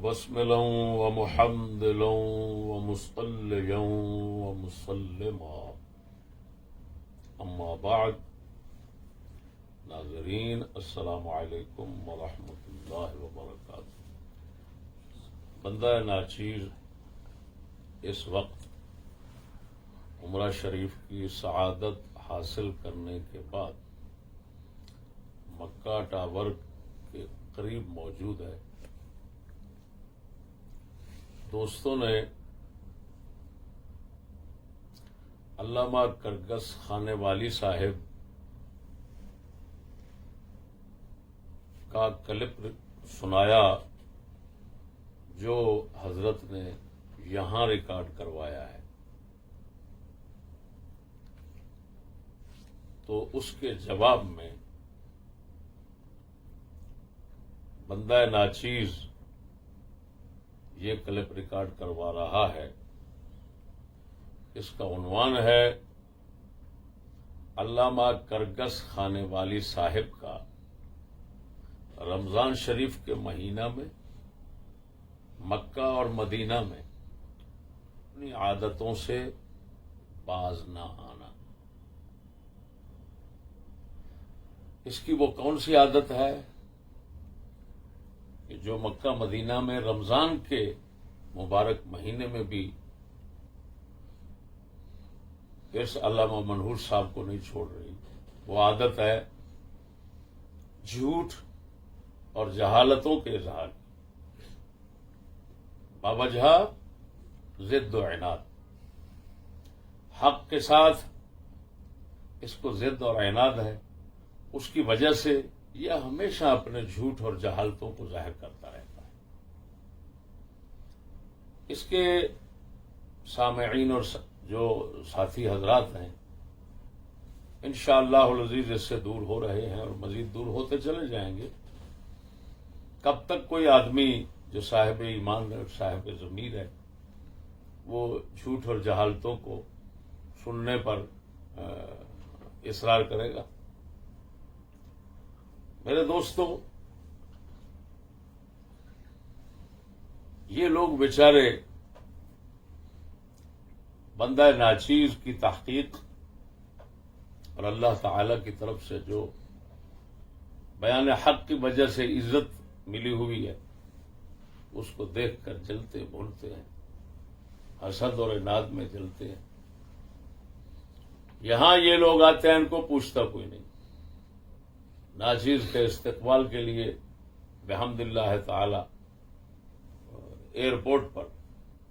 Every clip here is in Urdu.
مبسملا ومحمدلا ومصليا ومسلما اما بعد. ناظرین السلام علیکم ورحمۃ اللہ وبرکاتہ. بندہ ناچیر اس وقت عمرہ شریف کی سعادت حاصل کرنے کے بعد مکہ ٹاور کے قریب موجود ہے. دوستوں نے علامہ کرگس خانے والی صاحب کا کلپ سنایا جو حضرت نے یہاں ریکارڈ کروایا ہے، تو اس کے جواب میں بندہ ناچیز یہ کلپ ریکارڈ کروا رہا ہے. اس کا عنوان ہے علامہ کرگس خانے والی صاحب کا رمضان شریف کے مہینہ میں مکہ اور مدینہ میں اپنی عادتوں سے باز نہ آنا. اس کی وہ کون سی عادت ہے کہ جو مکہ مدینہ میں رمضان کے مبارک مہینے میں بھی اس علامہ منہور صاحب کو نہیں چھوڑ رہی. وہ عادت ہے جھوٹ اور جہالتوں کے اظہار کی، باوجہ ضد و عناد. حق کے ساتھ اس کو ضد اور عناد ہے، اس کی وجہ سے یہ ہمیشہ اپنے جھوٹ اور جہالتوں کو ظاہر کرتا رہتا ہے. اس کے سامعین اور جو ساتھی حضرات ہیں انشاءاللہ العزیز اس سے دور ہو رہے ہیں اور مزید دور ہوتے چلے جائیں گے. کب تک کوئی آدمی جو صاحب ایمان اور صاحب ضمیر ہے وہ جھوٹ اور جہالتوں کو سننے پر اصرار کرے گا؟ میرے دوستوں، یہ لوگ بیچارے بندہ ناچیز کی تحقیق اور اللہ تعالی کی طرف سے جو بیان حق کی وجہ سے عزت ملی ہوئی ہے اس کو دیکھ کر جلتے بھونتے ہیں، حسد اور عناد میں جلتے ہیں. یہاں یہ لوگ آتے ہیں، ان کو پوچھتا کوئی نہیں. ناچیز کے استقبال کے لیے بحمد اللہ تعالی ایئرپورٹ پر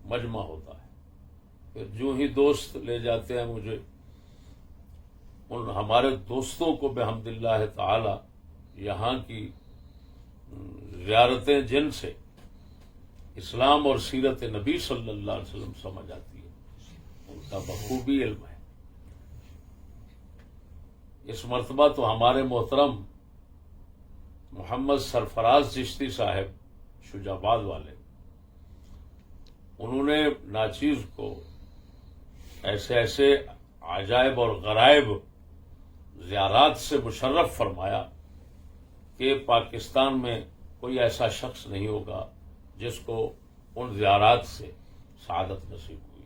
مجمع ہوتا ہے. پھر جو ہی دوست لے جاتے ہیں مجھے، ان ہمارے دوستوں کو بحمد اللہ تعالی یہاں کی زیارتیں جن سے اسلام اور سیرت نبی صلی اللہ علیہ وسلم سمجھ آتی ہے، ان کا بخوبی علم ہے. اس مرتبہ تو ہمارے محترم محمد سرفراز چشتی صاحب شجاباد والے، انہوں نے ناچیز کو ایسے ایسے عجائب اور غرائب زیارات سے مشرف فرمایا کہ پاکستان میں کوئی ایسا شخص نہیں ہوگا جس کو ان زیارات سے سعادت نصیب ہوئی.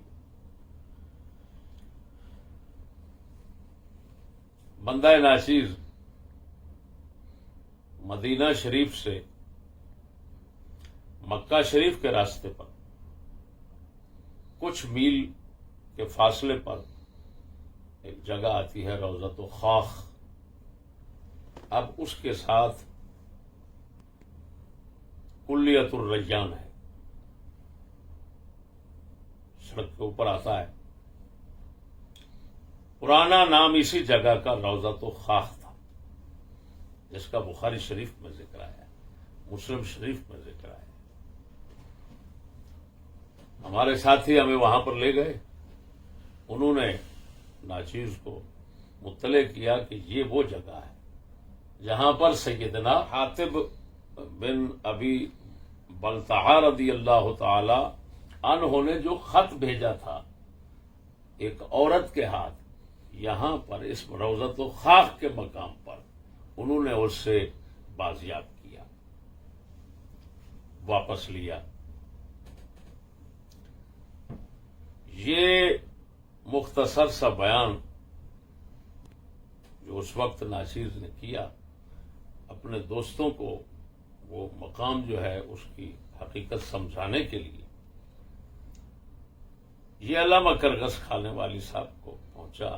بندہ ناچیز مدینہ شریف سے مکہ شریف کے راستے پر کچھ میل کے فاصلے پر ایک جگہ آتی ہے روضۃ خاخ. اب اس کے ساتھ کلیت الریان ہے، سڑک کے اوپر آتا ہے. پرانا نام اسی جگہ کا روضۃ خاخ تھا، جس کا بخاری شریف میں ذکر آیا، مسلم شریف میں ذکر آیا. ہمارے ساتھی ہمیں وہاں پر لے گئے. انہوں نے ناچیز کو مطلع کیا کہ یہ وہ جگہ ہے جہاں پر سیدنا حاتب بن ابی بلتعہ رضی اللہ تعالی عنہ نے جو خط بھیجا تھا ایک عورت کے ہاتھ، یہاں پر اس روضۃ خاخ کے مقام پر انہوں نے اس سے بازیاب کیا، واپس لیا. یہ مختصر سا بیان جو اس وقت ناصیر نے کیا، اپنے دوستوں کو وہ مقام جو ہے اس کی حقیقت سمجھانے کے لیے، یہ علامہ کرگس کھانے والی صاحب کو پہنچا،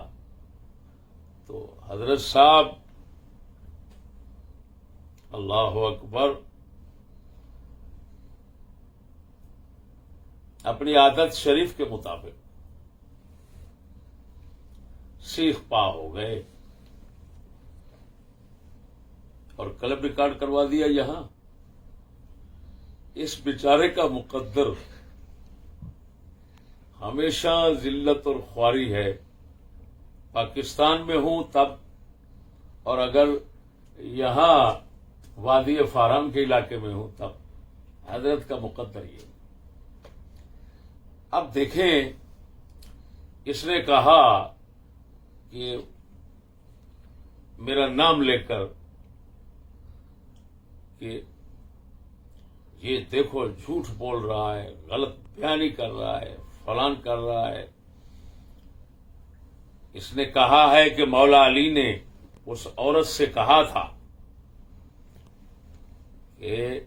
تو حضرت صاحب اللہ اکبر اپنی عادت شریف کے مطابق سیخ پا ہو گئے اور کلب ریکارڈ کروا دیا یہاں۔ اس بیچارے کا مقدر ہمیشہ ذلت اور خواری ہے، پاکستان میں ہوں تب، اور اگر یہاں وادی فاران کے علاقے میں ہوں تب، حضرت کا مقدر یہ۔ اب دیکھیں، اس نے کہا کہ میرا نام لے کر کہ یہ دیکھو جھوٹ بول رہا ہے، غلط بیانی کر رہا ہے، فلان کر رہا ہے۔ اس نے کہا ہے کہ مولا علی نے اس عورت سے کہا تھا کہ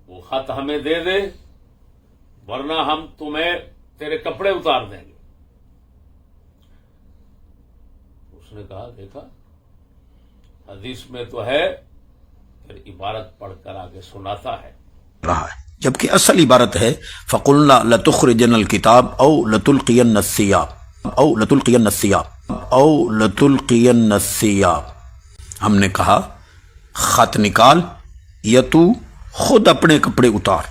وہ خط ہمیں دے دے ورنہ ہم تمہیں تیرے کپڑے اتار دیں گے۔ اس نے کہا دیکھا حدیث میں تو ہے، پھر عبارت پڑھ کر آگے سناتا ہے رہا ہے، جبکہ اصل عبارت ہے فَقُلْنَا لَتُخْرِجَنَّ الْكِتَابَ أَوْ لَتُلْقِيَنَّ الثِّيَابَ أَوْ لَتُلْقِيَنَّ الثِّيَابَ أَوْ لَتُلْقِيَنَّ الثِّيَابَ، ہم نے کہا خط نکال یا تو خود اپنے کپڑے اتار۔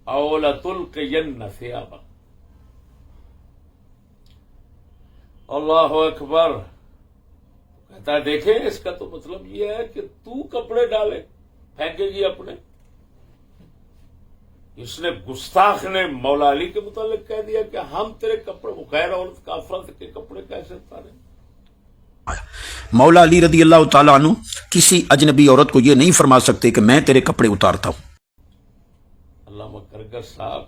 او لتلقین ثیابک، اللہ اکبر۔ کہتا ہے دیکھیں اس کا تو مطلب یہ ہے کہ تو کپڑے ڈالے پھینکے گی اپنے۔ اس نے گستاخ نے مولا علی کے متعلق کہہ دیا کہ ہم تیرے کپڑے، غیر عورت کافرت کے کپڑے کیسے اتاریں؟ مولا علی رضی اللہ تعالیٰ عنہ کسی اجنبی عورت کو یہ نہیں فرما سکتے کہ میں تیرے کپڑے اتارتا ہوں۔ علامہ کرگس صاحب،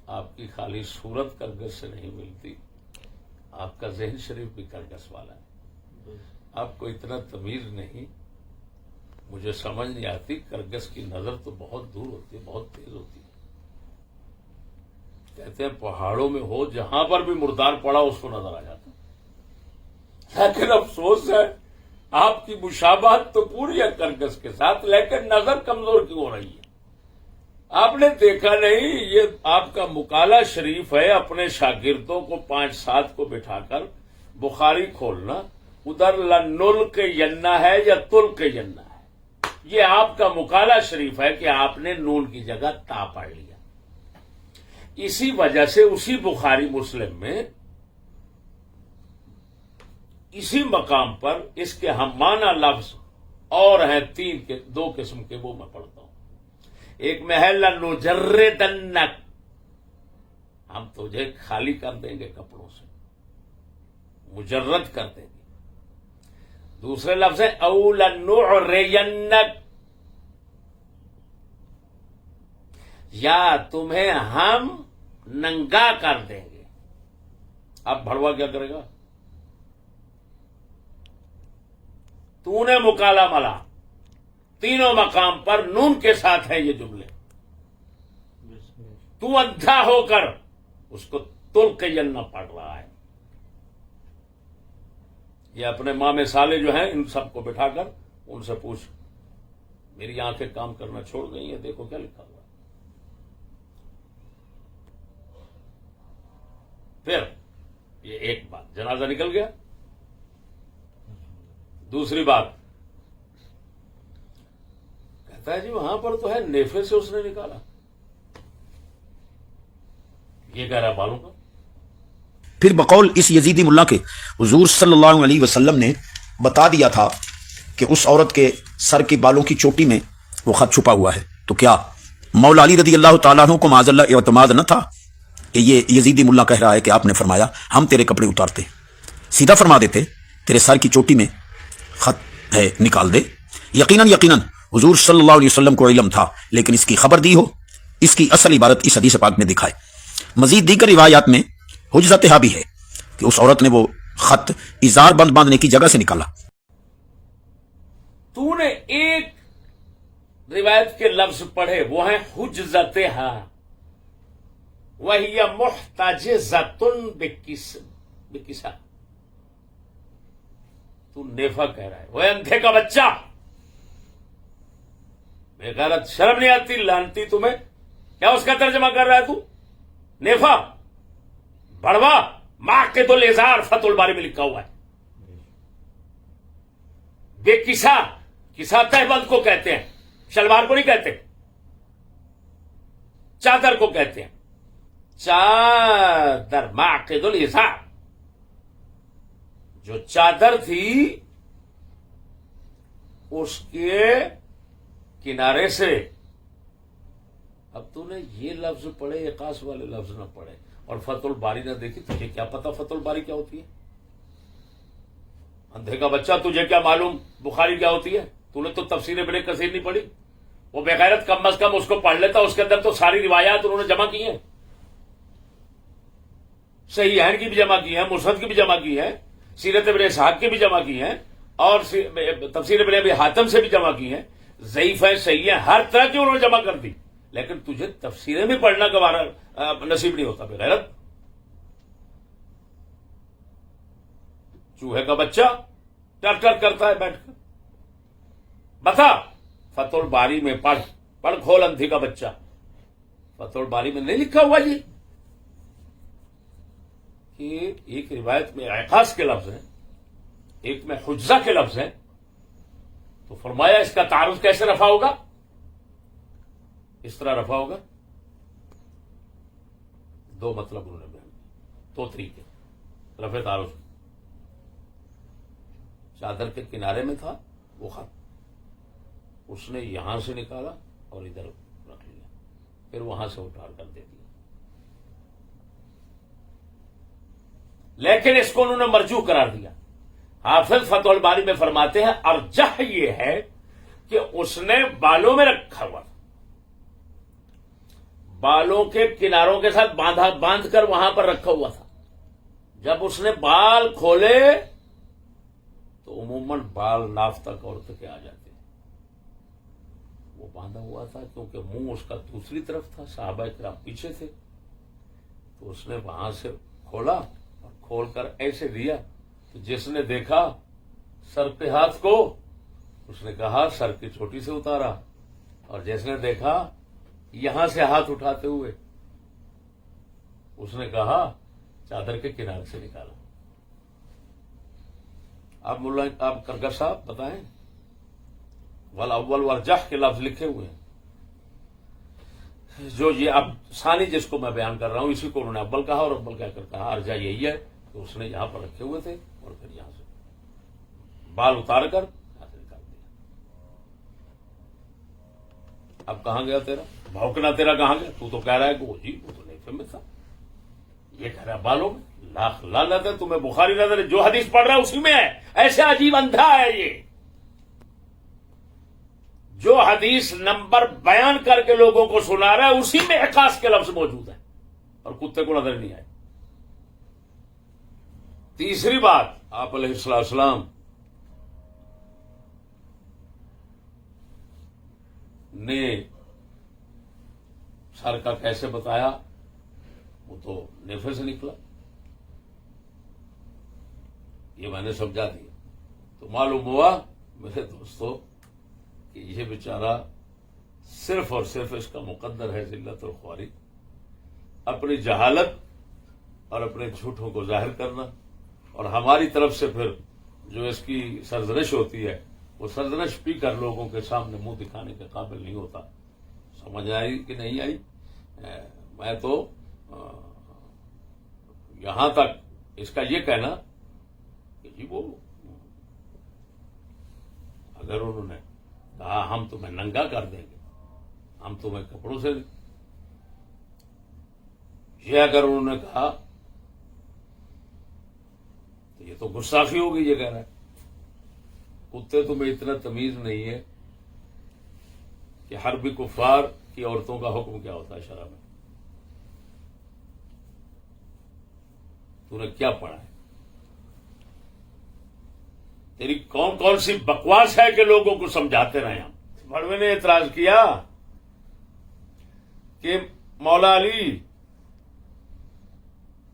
آپ کی خالی صورت کرگس سے نہیں ملتی، آپ کا ذہن شریف بھی کرگس والا ہے۔ آپ کو اتنا تمیز نہیں، مجھے سمجھ نہیں آتی، کرگس کی نظر تو بہت دور ہوتی ہے، بہت تیز ہوتی ہے۔ کہتے ہیں پہاڑوں میں ہو جہاں پر بھی مردار پڑا اس کو نظر آ جاتا، لیکن افسوس ہے آپ کی مشابہت تو پوری ہے کرگس کے ساتھ، لیکن نظر کمزور کیوں ہو رہی ہے؟ آپ نے دیکھا نہیں، یہ آپ کا مقالہ شریف ہے، اپنے شاگردوں کو 5-7 کو بٹھا کر بخاری کھولنا، ادھر لنلقین ہے یا تلقین ہے، یہ آپ کا مقالہ شریف ہے کہ آپ نے نون کی جگہ تا پڑھ لیا۔ اسی وجہ سے اسی بخاری مسلم میں اسی مقام پر اس کے ہمانہ لفظ اور ہیں 2 قسم کے، وہ میں پڑھتا ہوں۔ ایک میں ہے لنجردنک، ہم تجھے خالی کر دیں گے کپڑوں سے، مجرد کر دیں گے۔ دوسرے لفظ ہے او لنعرینک، یا تمہیں ہم ننگا کر دیں گے۔ اب بھڑوا کیا کرے گا؟ تو نے مکالا ملا، تینوں مقام پر نون کے ساتھ ہیں یہ جملے، تو اندھا ہو کر اس کو تلقین نہ پڑھ رہا ہے۔ یہ اپنے مام سالے جو ہیں ان سب کو بٹھا کر ان سے پوچھ، میری آنکھیں کام کرنا چھوڑ گئی ہیں، دیکھو کیا لکھا ہوا ہے۔ پھر یہ ایک بات، جنازہ نکل گیا۔ دوسری بات کہتا ہے جی وہاں پر تو ہے نیفے سے اس نے نکالا، یہ کہہ رہا بالوں کا۔ پھر بقول اس یزیدی ملا کے حضور صلی اللہ علیہ وسلم نے بتا دیا تھا کہ اس عورت کے سر کے بالوں کی چوٹی میں وہ خط چھپا ہوا ہے، تو کیا مولا علی رضی اللہ تعالیٰ عنہ کو معاذ اللہ اعتماد نہ تھا کہ یہ یزیدی ملا کہہ رہا ہے کہ آپ نے فرمایا ہم تیرے کپڑے اتارتے، سیدھا فرما دیتے تیرے سر کی چوٹی میں خط ہے نکال دے۔ یقیناً حضور صلی اللہ علیہ وسلم کو علم تھا، لیکن اس کی خبر دی ہو، اس کی اصل عبارت اس حدیث پاک میں دکھائے۔ مزید دیگر روایات میں حجزت بھی ہے کہ اس عورت نے وہ خط ازار بند باندھنے کی جگہ سے نکالا. تو نے ایک روایت کے لفظ پڑھے، وہ ہیں حجزتہا وہی محتجزۃ بکسا. تو نیفا کہہ رہا ہے، وہ اندھے کا بچہ. بے غیرت، شرم نہیں آتی لانتی تمہیں؟ کیا اس کا ترجمہ کر رہا ہے تو؟ نیفا، بڑوا، معقد الازار فتح الباری میں لکھا ہوا ہے. بے کسا، کسا تہبند کو کہتے ہیں، شلوار کو نہیں کہتے، چادر کو کہتے ہیں. چادر، معقد الازار، جو چادر تھی اس کے کنارے سے. اب تو نے یہ لفظ پڑھے، اقاس والے لفظ نہ پڑھے اور فتح الباری نہ دیکھی. تجھے کیا پتا فتح الباری کیا ہوتی ہے؟ اندھے کا بچہ، تجھے کیا معلوم بخاری کیا ہوتی ہے؟ تو نے تو تفسیر ابن کثیر نہیں پڑھی. وہ بغیرت کم از کم اس کو پڑھ لیتا، اس کے اندر تو ساری روایات انہوں نے جمع کی ہیں، صحیحین کی بھی جمع کی ہیں، مسند کی بھی جمع کی ہیں، سیرت ابن اسحاق کی بھی جمع کی ہیں، اور تفسیر ابن ابی حاتم سے بھی جمع کی ہیں. ضعیف ہیں، صحیح ہیں، ہر طرح کی انہوں نے جمع کر دی. لیکن تجھے تفسیریں بھی پڑھنا گوارا نصیب نہیں ہوتا. بغیرت چوہے کا بچہ ٹر ٹر کرتا ہے بیٹھ کر. بتا، فتح الباری میں پڑھ کھول، اندھی کا بچہ. فتح الباری میں نہیں لکھا ہوا یہ کہ ایک روایت میں اعقاص کے لفظ ہیں، ایک میں حجزہ کے لفظ ہیں. تو فرمایا اس کا تعارض کیسے رفع ہوگا؟ اس طرح رفع ہوگا. دو مطلب انہوں نے بیان کیے، دو طریقے رفع تعارض. چادر کے کنارے میں تھا وہ خط، اس نے یہاں سے نکالا اور ادھر رکھ لیا، پھر وہاں سے اٹھا کر دے دیا. لیکن اس کو انہوں نے مرجوح قرار دیا. حافظ فتح الباری میں فرماتے ہیں ارجح یہ ہے کہ اس نے بالوں میں رکھا ہوا تھا، بالوں کے کناروں کے ساتھ باندھ کر وہاں پر رکھا ہوا تھا. جب اس نے بال کھولے تو عموماً بال ناف تک عورت کے آ جاتے ہیں. وہ باندھا ہوا تھا کیونکہ منہ اس کا دوسری طرف تھا، صحابہ کرام پیچھے تھے. تو اس نے وہاں سے کھولا اور کھول کر ایسے دیا. تو جس نے دیکھا سر پہ ہاتھ کو، اس نے کہا سر کی چوٹی سے اتارا، اور جس نے دیکھا یہاں سے ہاتھ اٹھاتے ہوئے، اس نے کہا چادر کے کنارے سے نکالا. اب مولا آپ کرگر صاحب بتائیں، والاول والجح کے لفظ لکھے ہوئے ہیں. جو یہ اب ثانی جس کو میں بیان کر رہا ہوں، اسی کو انہوں نے اول کہا، اور اول کہہ کر کہا ارجح یہی ہے کہ اس نے یہاں پر رکھے ہوئے تھے اور پھر یہاں سے بال اتار کر یہاں سے نکال دیا. اب کہاں گیا تیرا بھونکنا؟ تیرا کہاں گیا؟ تو کہہ رہا ہے کہ وہ جی وہ تو نیفے میں تھا، یہ کہہ رہا ہے بالوں میں. لاکھ لعنت ہے تمہیں، بخاری نظر جو حدیث پڑھ رہا ہے اسی میں ہے. ایسے عجیب اندھا ہے یہ، جو حدیث نمبر بیان کر کے لوگوں کو سنا رہا ہے اسی میں اعقاص کے لفظ موجود ہیں، اور کتے کو نظر نہیں آئے. تیسری بات، آپ علیہ السلام نے سر کا کیسے بتایا؟ وہ تو نیفے سے نکلا، یہ میں نے سمجھا دیا. تو معلوم ہوا میرے دوستو کہ یہ بیچارہ صرف اور صرف اس کا مقدر ہے ذلت اور خواری، اپنی جہالت اور اپنے جھوٹوں کو ظاہر کرنا، اور ہماری طرف سے پھر جو اس کی سرزنش ہوتی ہے وہ سرزنش پی کر لوگوں کے سامنے منہ دکھانے کے قابل نہیں ہوتا. سمجھ آئی کہ نہیں آئی؟ میں تو یہاں تک اس کا یہ کہنا کہ جی وہ اگر انہوں نے کہا ہم تمہیں ننگا کر دیں گے، ہم تمہیں کپڑوں سے، یہ اگر انہوں نے کہا تو یہ تو گستاخی ہوگی. یہ کہہ رہا ہے کتے تمہیں اتنا تمیز نہیں ہے کہ حربی کفار کی عورتوں کا حکم کیا ہوتا ہے شرع میں. تو نے کیا پڑھا ہے؟ تیری کون کون سی بکواس ہے کہ لوگوں کو سمجھاتے رہے ہم؟ بڑوے نے اعتراض کیا کہ مولا علی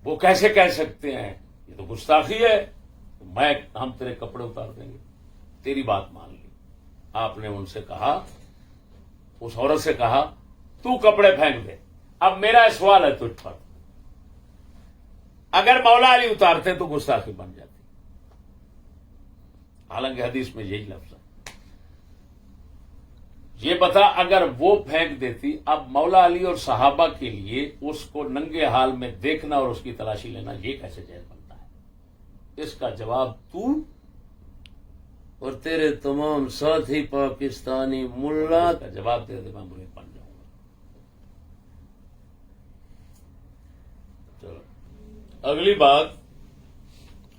وہ کیسے کہہ سکتے ہیں، یہ تو گستاخی ہے، ہم تیرے کپڑے اتار دیں گے۔ تیری بات مان لی۔ آپ نے ان سے کہا، اس عورت سے کہا تو کپڑے پھینک دے۔ اب میرا سوال ہے تجھ پر، اگر مولا علی اتارتے تو گستاخی بن جاتی، حالانکہ حدیث میں یہی لفظ ہے۔ یہ بتا اگر وہ پھینک دیتی، اب مولا علی اور صحابہ کے لیے اس کو ننگے حال میں دیکھنا اور اس کی تلاشی لینا یہ کیسے جائز بنتا ہے؟ اس کا جواب تو اور تیرے تمام ساتھی پاکستانی ملا کا جواب دے دے، میں مرید بن جاؤں گا۔ چلو اگلی بات،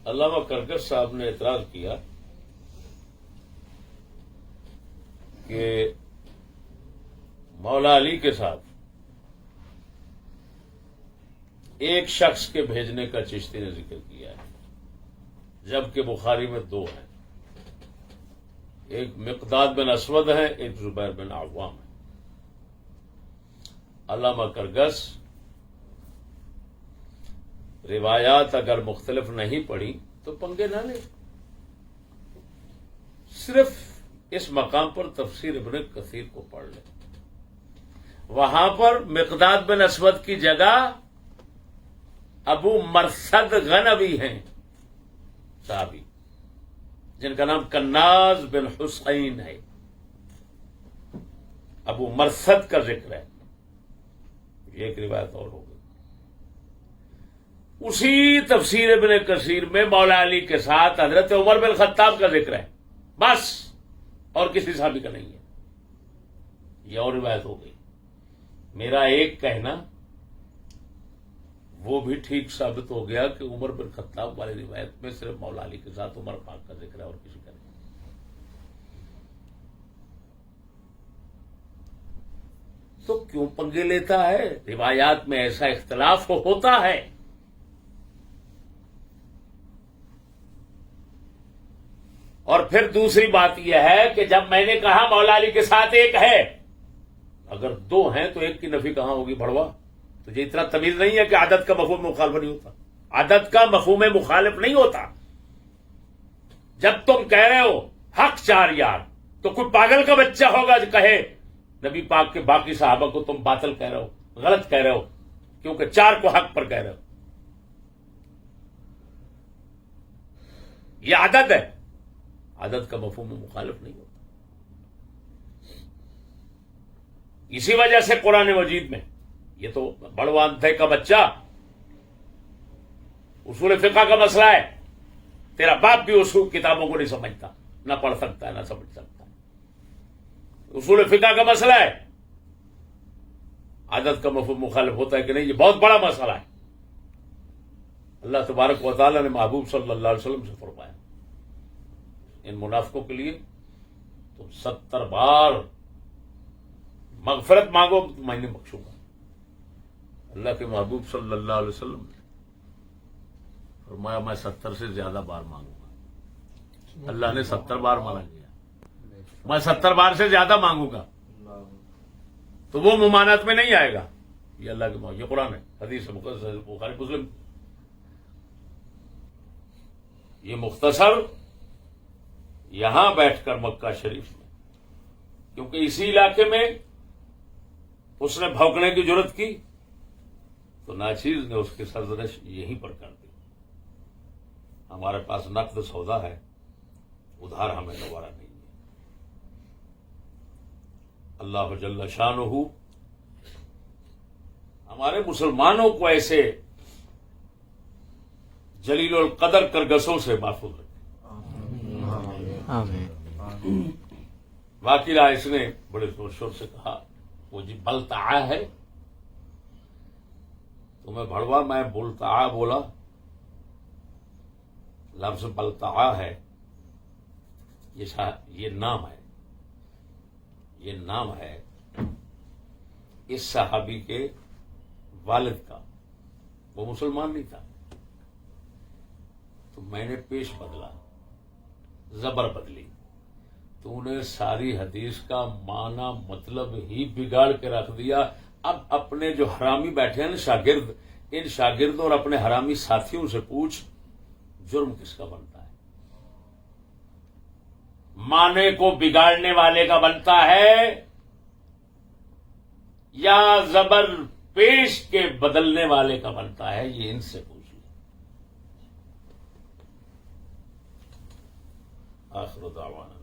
علامہ کرکس صاحب نے اعتراض کیا کہ مولا علی کے ساتھ ایک شخص کے بھیجنے کا چشتی نے ذکر کیا ہے، جبکہ بخاری میں دو ہیں، ایک مقداد بن اسود ہے، ایک زبیر بن عوام ہے۔ علامہ کرگس روایات اگر مختلف نہیں پڑھی تو پنگے نہ لے، صرف اس مقام پر تفسیر ابن کثیر کو پڑھ لے۔ وہاں پر مقداد بن اسود کی جگہ ابو مرثد غنوی ہیں صحابی، جن کا نام کناز بن حسین ہے۔ ابو مرثد کا ذکر ہے، یہ ایک روایت اور ہو گئی۔ اسی تفسیر ابن کثیر میں مولا علی کے ساتھ حضرت عمر بن خطاب کا ذکر ہے، بس، اور کسی صحابی کا نہیں ہے۔ یہ اور روایت ہو گئی۔ میرا ایک کہنا وہ بھی ٹھیک ثابت ہو گیا کہ عمر بن خطاب والی روایت میں صرف مولا علی کے ساتھ عمر پاک کا ذکر ہے اور کسی کا نہیں۔ تو کیوں پنگے لیتا ہے؟ روایات میں ایسا اختلاف ہوتا ہے۔ اور پھر دوسری بات یہ ہے کہ جب میں نے کہا مولا علی کے ساتھ ایک ہے، اگر دو ہیں تو ایک کی نفی کہاں ہوگی بھڑوا؟ تو یہ اتنا تمیز نہیں ہے کہ عدد کا مفہوم مخالف نہیں ہوتا، عدد کا مفہوم مخالف نہیں ہوتا۔ جب تم کہہ رہے ہو حق 4 یار، تو کوئی پاگل کا بچہ ہوگا جو کہے نبی پاک کے باقی صحابہ کو تم باطل کہہ رہے ہو، غلط کہہ رہے ہو، کیونکہ 4 کو حق پر کہہ رہے ہو۔ یہ عدد ہے، عدد کا مفہوم مخالف نہیں ہوتا۔ اسی وجہ سے قرآن مجید میں یہ تو بڑوا اندھے کا بچہ، اصول فقہ کا مسئلہ ہے، تیرا باپ بھی اصول کتابوں کو نہیں سمجھتا، نہ پڑھ سکتا ہے نہ سمجھ سکتا ہے۔ اصول فقہ کا مسئلہ ہے، عدد کا مفہوم مخالف ہوتا ہے کہ نہیں، یہ بہت بڑا مسئلہ ہے۔ اللہ تبارک و تعالیٰ نے محبوب صلی اللہ علیہ وسلم سے فرمایا ان منافقوں کے لیے تم 70 بار مغفرت مانگو تو میں نہیں بخشوں گا۔ اللہ کے محبوب صلی اللہ علیہ وسلم نے فرمایا میں 70 سے زیادہ بار مانگوں گا۔ اللہ نے 70 بار مانا گیا، میں 70 بار سے زیادہ مانگوں گا تو وہ ممانعت میں نہیں آئے گا۔ یہ اللہ کے محبوب، یہ قرآن ہے، حدیث مقدس بخاری مسلم۔ یہ مختصر یہاں بیٹھ کر مکہ شریف میں، کیونکہ اسی علاقے میں اس نے بھونکنے کی جرت کی تو ناچیز نے اس کی سرزنش یہیں پر کر دی۔ ہمارے پاس نقد سودا ہے، ادھار ہمیں دوبارہ نہیں ہے۔ اللہ جل شانہ ہمارے مسلمانوں کو ایسے جلیل القدر کرگسوں سے محفوظ رکھے۔ باقی اس نے بڑے زور شور سے کہا وہ جی بلتعا ہے، تو میں بھڑوا میں بلتعا بولا، لفظ بلتعا ہے، یہ نام ہے، یہ نام ہے اس صحابی کے والد کا، وہ مسلمان نہیں تھا، تو میں نے پیش بدلا، زبر بدلی، تو نے ساری حدیث کا معنی مطلب ہی بگاڑ کے رکھ دیا۔ اب اپنے جو حرامی بیٹھے ہیں نا شاگرد، ان شاگردوں اور اپنے حرامی ساتھیوں سے پوچھ جرم کس کا بنتا ہے؟ معنی کو بگاڑنے والے کا بنتا ہے یا زبر پیش کے بدلنے والے کا بنتا ہے؟ یہ ان سے پوچھ لیں۔ آخر دعوانا